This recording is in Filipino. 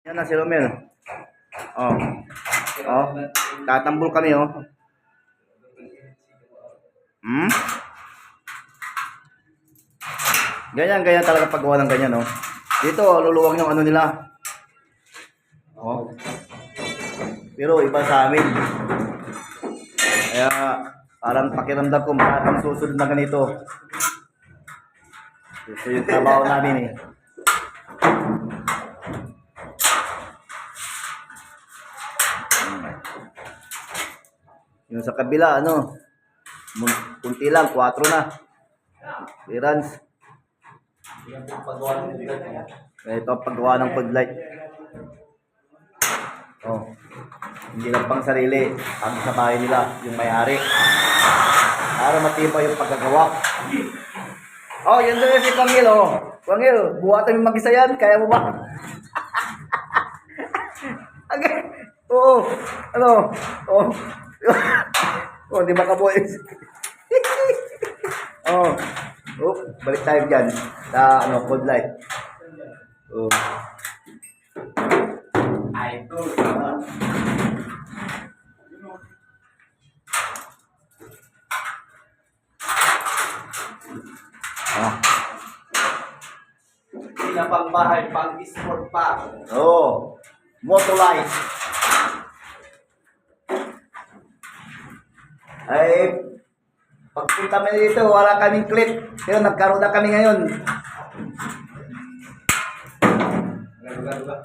Yan na si Romel. Oh. Oh. Tatambol kami oh. Hmm? Ganyan talaga paggawa ng ganyan, oh. Dito, luluwag yung ano nila. Oh. Pero iba sa amin. Kaya, parang pakiramdam ko maraming susunod na ganito. Ito yung trabaho namin eh. Yung sa kabila, ano, kunti lang, 4 na. Clearance. Ito ang paggawa ng floodlight. Oh. Hindi lang pang sarili, pang sa bahay nila, yung may-ari. Para matibay yung pagkagawa. Oh, yan doon si Pangil, oh. Pangil, buhatan yung mag-isa yan, kaya mo ba? Okay. Oo. Ano? Oh. Oh, di ba kaboys? Oh. Oh, balik tayo dyan sa ano, floodlight. Oh. Idol. Ah. Sila pang bahay, pang sport pa. Oh. Motolight. Ay, pagpunta mo dito, wala kaming clip. Pero nagkaroon na kami ngayon. Galuga.